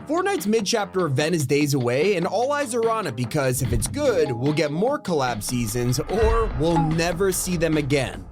Fortnite's mid-chapter event is days away, and all eyes are on it because if it's good, we'll get more collab seasons, or we'll never see them again.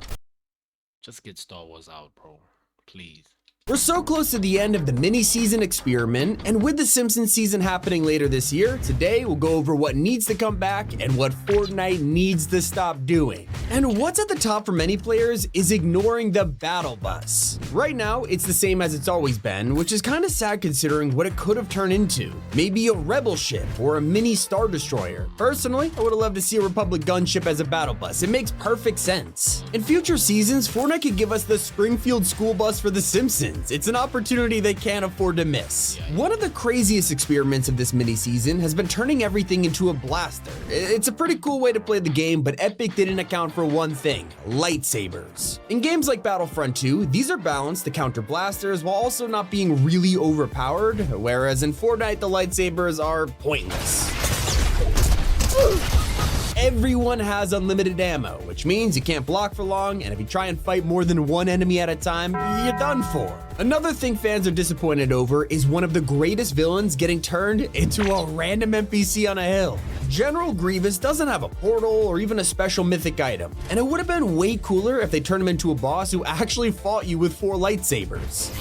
Just get Star Wars out, bro. Please. We're so close to the end of the mini-season experiment, and with the Simpsons season happening later this year, today we'll go over what needs to come back and what Fortnite needs to stop doing. And what's at the top for many players is ignoring the battle bus. Right now, it's the same as it's always been, which is kind of sad considering what it could have turned into. Maybe a rebel ship or a mini Star Destroyer. Personally, I would have loved to see a Republic gunship as a battle bus. It makes perfect sense. In future seasons, Fortnite could give us the Springfield school bus for the Simpsons. It's an opportunity they can't afford to miss. One of the craziest experiments of this mini season has been turning everything into a blaster. It's a pretty cool way to play the game, but Epic didn't account for one thing: lightsabers. In games like Battlefront 2, these are balanced to counter blasters while also not being really overpowered, whereas in Fortnite the lightsabers are pointless. Everyone has unlimited ammo, which means you can't block for long, and if you try and fight more than one enemy at a time, you're done for. Another thing fans are disappointed over is one of the greatest villains getting turned into a random NPC on a hill. General Grievous doesn't have a portal or even a special mythic item, and it would have been way cooler if they turned him into a boss who actually fought you with 4 lightsabers.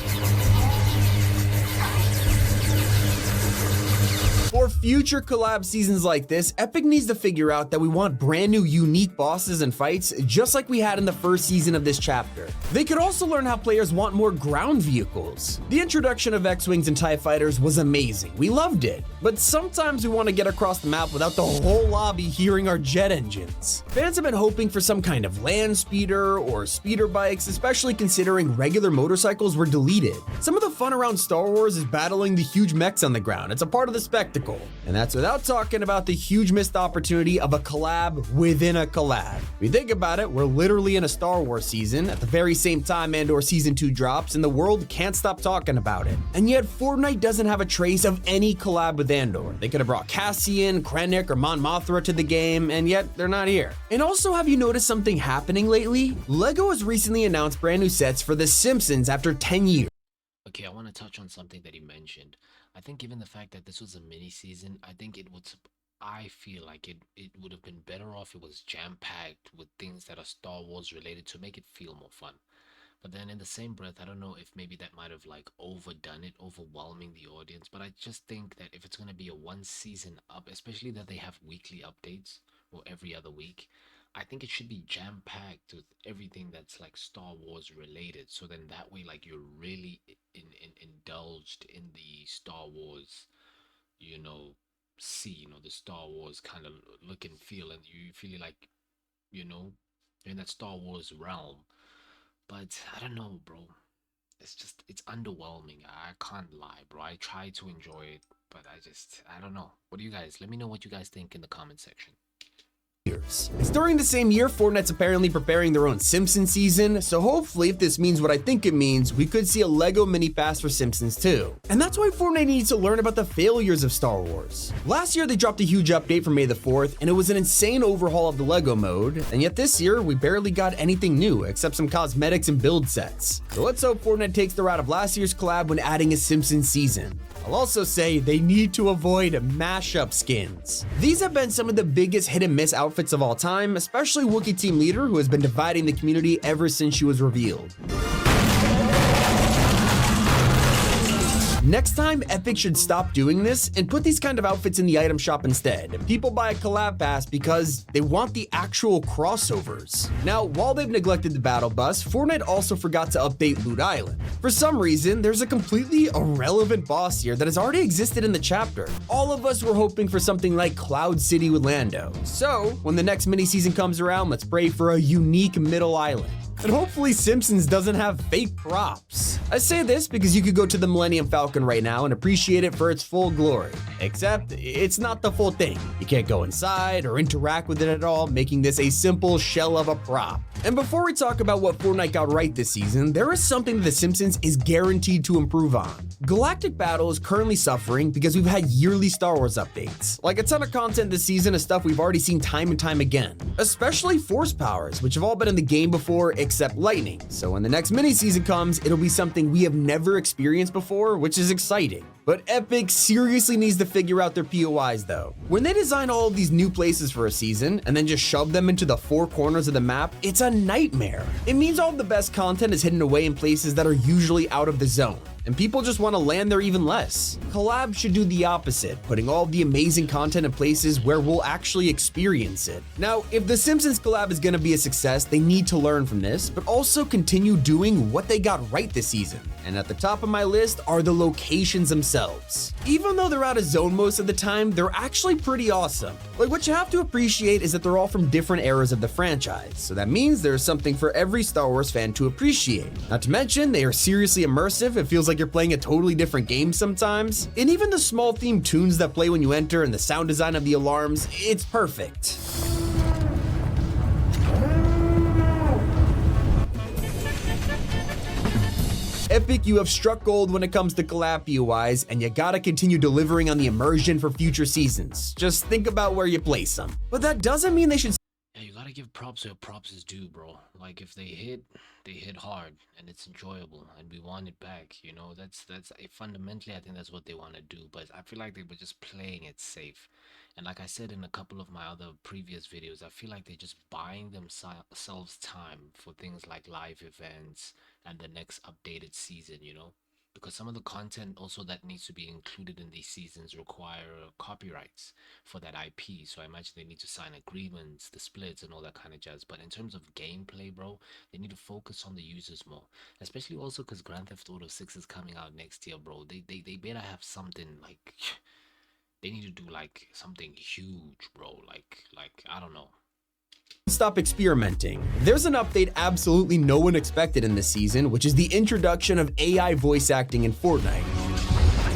For future collab seasons like this, Epic needs to figure out that we want brand new unique bosses and fights just like we had in the first season of this chapter. They could also learn how players want more ground vehicles. The introduction of X-Wings and TIE Fighters was amazing, we loved it, but sometimes we want to get across the map without the whole lobby hearing our jet engines. Fans have been hoping for some kind of land speeder or speeder bikes, especially considering regular motorcycles were deleted. Some of the fun around Star Wars is battling the huge mechs on the ground. It's a part of the spectacle. And that's without talking about the huge missed opportunity of a collab within a collab. If you think about it, we're literally in a Star Wars season at the very same time and/or season 2 drops, and the world can't stop talking about it. And yet Fortnite doesn't have a trace of any collab with Andor. They could have brought Cassian, Krennic, or Mon Mothma to the game, and yet they're not here. And also, have you noticed something happening lately? LEGO has recently announced brand new sets for The Simpsons after 10 years. Okay, I want to touch on something that he mentioned. I think given the fact that this was a mini season, I feel like it would have been better off it was jam-packed with things that are Star Wars related to make it feel more fun. But then in the same breath, I don't know if maybe that might have like overdone it, overwhelming the audience. But I just think that if it's going to be a one season up, especially that they have weekly updates or every other week, I think it should be jam-packed with everything that's like Star Wars related. So then that way, like, you're really indulged in the Star Wars, the Star Wars kind of look and feel, and you feel like, in that Star Wars realm. But I don't know, bro. It's underwhelming. I can't lie, bro. I try to enjoy it, but I don't know. What do you guys, let me know what you guys think in the comment section. It's during the same year Fortnite's apparently preparing their own Simpsons season, so hopefully if this means what I think it means, we could see a LEGO mini pass for Simpsons too. And that's why Fortnite needs to learn about the failures of Star Wars. Last year they dropped a huge update for May the 4th, and it was an insane overhaul of the LEGO mode, and yet this year we barely got anything new except some cosmetics and build sets. So let's hope Fortnite takes the route of last year's collab when adding a Simpsons season. I'll also say they need to avoid mashup skins. These have been some of the biggest hit and miss outfits of all time, especially Wookiee Team Leader, who has been dividing the community ever since she was revealed. Next time, Epic should stop doing this and put these kind of outfits in the item shop instead. People buy a collab pass because they want the actual crossovers. Now, while they've neglected the battle bus, Fortnite also forgot to update Loot Island. For some reason, there's a completely irrelevant boss here that has already existed in the chapter. All of us were hoping for something like Cloud City with Lando. So, when the next mini season comes around, let's pray for a unique middle island. And hopefully Simpsons doesn't have fake props. I say this because you could go to the Millennium Falcon right now and appreciate it for its full glory. Except, it's not the full thing. You can't go inside or interact with it at all, making this a simple shell of a prop. And before we talk about what Fortnite got right this season, there is something that The Simpsons is guaranteed to improve on. Galactic Battle is currently suffering because we've had yearly Star Wars updates. Like a ton of content this season is stuff we've already seen time and time again. Especially Force powers, which have all been in the game before, except lightning. So when the next mini season comes, it'll be something we have never experienced before, which is exciting. But Epic seriously needs to figure out their POIs though. When they design all of these new places for a season and then just shove them into the four corners of the map, it's a nightmare. It means all of the best content is hidden away in places that are usually out of the zone, and people just want to land there even less. Collab should do the opposite, putting all of the amazing content in places where we'll actually experience it. Now, if The Simpsons collab is going to be a success, they need to learn from this, but also continue doing what they got right this season. And at the top of my list are the locations themselves. Even though they're out of zone most of the time, they're actually pretty awesome. Like, what you have to appreciate is that they're all from different eras of the franchise, so that means there's something for every Star Wars fan to appreciate. Not to mention, they are seriously immersive. It feels like you're playing a totally different game sometimes. And even the small themed tunes that play when you enter and the sound design of the alarms, it's perfect. Epic, you have struck gold when it comes to collab POIs, and you gotta continue delivering on the immersion for future seasons. Just think about where you place them. But that doesn't mean they should. Yeah, you gotta give props where props is due, bro. Like, if they hit hard and it's enjoyable and we want it back, you know. That's fundamentally, I think that's what they want to do. But I feel like they were just playing it safe. And like I said in a couple of my other previous videos, I feel like they're just buying themselves time for things like live events and the next updated season, you know. Because some of the content also that needs to be included in these seasons require copyrights for that IP. So I imagine they need to sign agreements, the splits and all that kind of jazz. But in terms of gameplay, bro, they need to focus on the users more. Especially also because Grand Theft Auto 6 is coming out next year, bro. They better have something like... They need to do like something huge, bro. Like I don't know. Stop experimenting. There's an update absolutely no one expected in this season, which is the introduction of AI voice acting in Fortnite.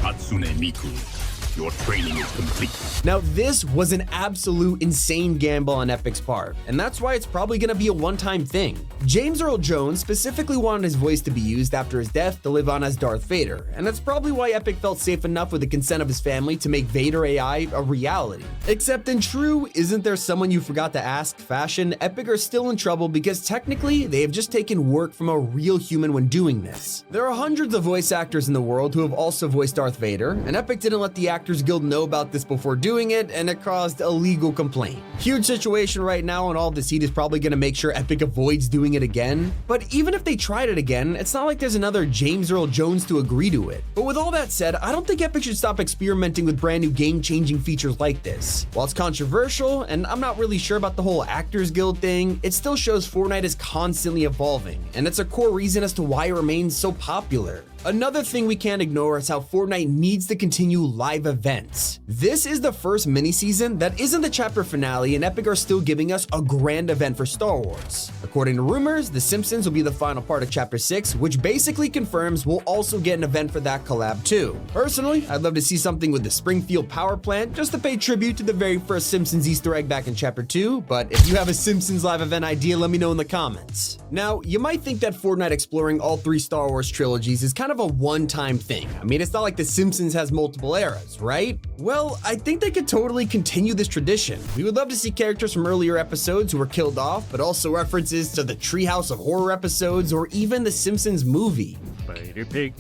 Hatsune Miku, your training is complete. Now, this was an absolute insane gamble on Epic's part, and that's why it's probably gonna be a one-time thing. James Earl Jones specifically wanted his voice to be used after his death to live on as Darth Vader, and that's probably why Epic felt safe enough with the consent of his family to make Vader AI a reality. Except in true, isn't there someone you forgot to ask fashion, Epic are still in trouble because technically they have just taken work from a real human when doing this. There are hundreds of voice actors in the world who have also voiced Darth Vader, and Epic didn't let the Actors Guild know about this before doing it, and it caused a legal complaint. Huge situation right now, and all this heat is probably going to make sure Epic avoids doing it again. But even if they tried it again, it's not like there's another James Earl Jones to agree to it. But with all that said, I don't think Epic should stop experimenting with brand new game-changing features like this. While it's controversial, and I'm not really sure about the whole Actors Guild thing, it still shows Fortnite is constantly evolving, and it's a core reason as to why it remains so popular. Another thing we can't ignore is how Fortnite needs to continue live events. This is the first mini-season that isn't the chapter finale, and Epic are still giving us a grand event for Star Wars. According to rumors, The Simpsons will be the final part of Chapter 6, which basically confirms we'll also get an event for that collab too. Personally, I'd love to see something with the Springfield power plant, just to pay tribute to the very first Simpsons Easter egg back in Chapter 2, but if you have a Simpsons live event idea, let me know in the comments. Now, you might think that Fortnite exploring all three Star Wars trilogies is kind of a one-time thing. I mean, it's not like The Simpsons has multiple eras, right? Well, I think they could totally continue this tradition. We would love to see characters from earlier episodes who were killed off, but also references to the Treehouse of Horror episodes or even the Simpsons movie. Spider Pig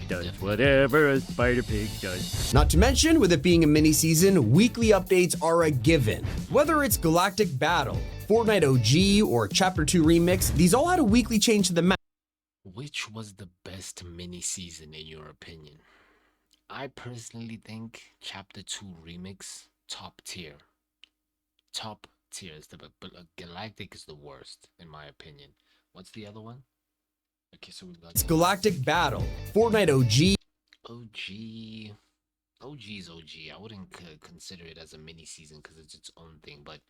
does whatever a Spider Pig does. Not to mention, with it being a mini-season, weekly updates are a given. Whether it's Galactic Battle, Fortnite OG, or Chapter 2 Remix, these all had a weekly change to the map. Which was the best mini season in your opinion? I personally think Chapter 2 Remix, top tier. Top tier is but Galactic is the worst in my opinion. What's the other one? Okay, so we've got It's Galactic Battle, Fortnite OG. OG's OG. I wouldn't consider it as a mini season because it's its own thing, but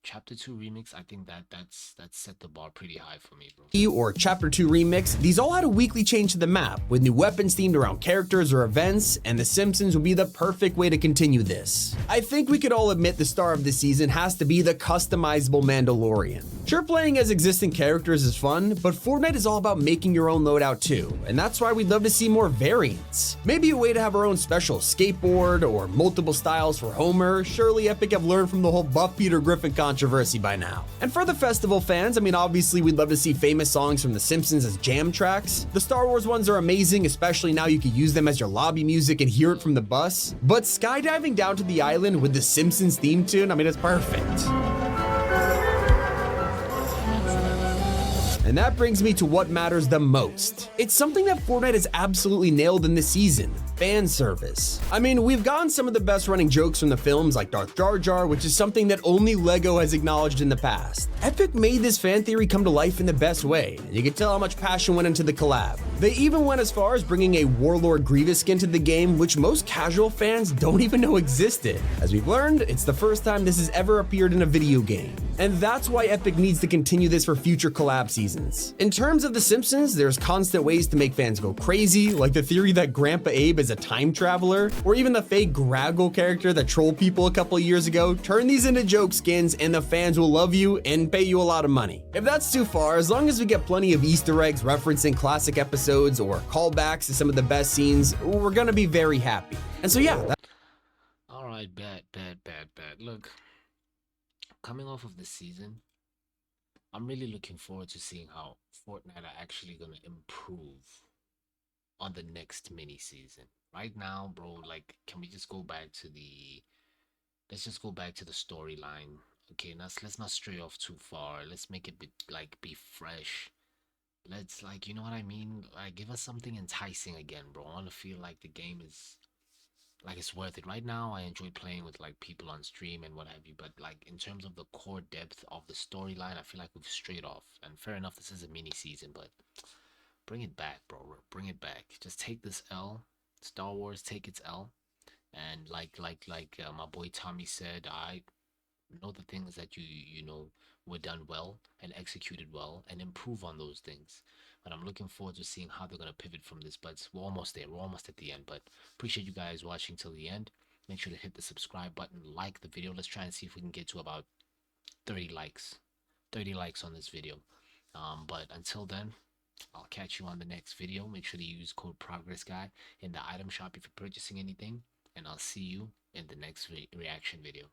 Chapter 2 Remix, I think that's set the bar pretty high for me, bro. Or Chapter 2 Remix, these all had a weekly change to the map, with new weapons themed around characters or events, and The Simpsons would be the perfect way to continue this. I think we could all admit the star of this season has to be the customizable Mandalorian. Sure, playing as existing characters is fun, but Fortnite is all about making your own loadout too, and that's why we'd love to see more variants. Maybe a way to have our own special skateboard or multiple styles for Homer. Surely Epic have learned from the whole Buff Peter Griffin controversy by now. And for the festival fans, I mean, obviously we'd love to see famous songs from The Simpsons as jam tracks. The Star Wars ones are amazing, especially now you can use them as your lobby music and hear it from the bus. But skydiving down to the island with the Simpsons theme tune, I mean, it's perfect. And that brings me to what matters the most. It's something that Fortnite has absolutely nailed in this season: fan service. I mean, we've gotten some of the best running jokes from the films like Darth Jar Jar, which is something that only LEGO has acknowledged in the past. Epic made this fan theory come to life in the best way, and you can tell how much passion went into the collab. They even went as far as bringing a Warlord Grievous skin to the game, which most casual fans don't even know existed. As we've learned, it's the first time this has ever appeared in a video game. And that's why Epic needs to continue this for future collab seasons. In terms of The Simpsons, there's constant ways to make fans go crazy, like the theory that Grandpa Abe is a time traveler, or even the fake Graggle character that trolled people a couple years ago. Turn these into joke skins and the fans will love you and pay you a lot of money. If that's too far, as long as we get plenty of Easter eggs referencing classic episodes or callbacks to some of the best scenes, we're gonna be very happy. And so yeah, Alright, bad. Look, coming off of this season, I'm really looking forward to seeing how Fortnite are actually gonna improve on the next mini season. Right now, bro, like, can we just go back to let's just go back to the storyline. Okay, let's not stray off too far. Let's make it be fresh. Let's, like, you know what I mean? Like, give us something enticing again, bro. I want to feel like the game is, like, it's worth it. Right now, I enjoy playing with, like, people on stream and what have you, but, like, in terms of the core depth of the storyline, I feel like we've strayed off. And fair enough, this is a mini season, but bring it back, bro. Bring it back. Just take this L. Star Wars, take its L. And like my boy Tommy said, I know the things that you know were done well and executed well, and improve on those things. But I'm looking forward to seeing how they're gonna pivot from this. But we're almost there. We're almost at the end. But appreciate you guys watching till the end. Make sure to hit the subscribe button, like the video. Let's try and see if we can get to about 30 likes. 30 likes on this video. But until then, I'll catch you on the next video. Make sure to use code PROGRESSGUY in the item shop if you're purchasing anything. And I'll see you in the next reaction video.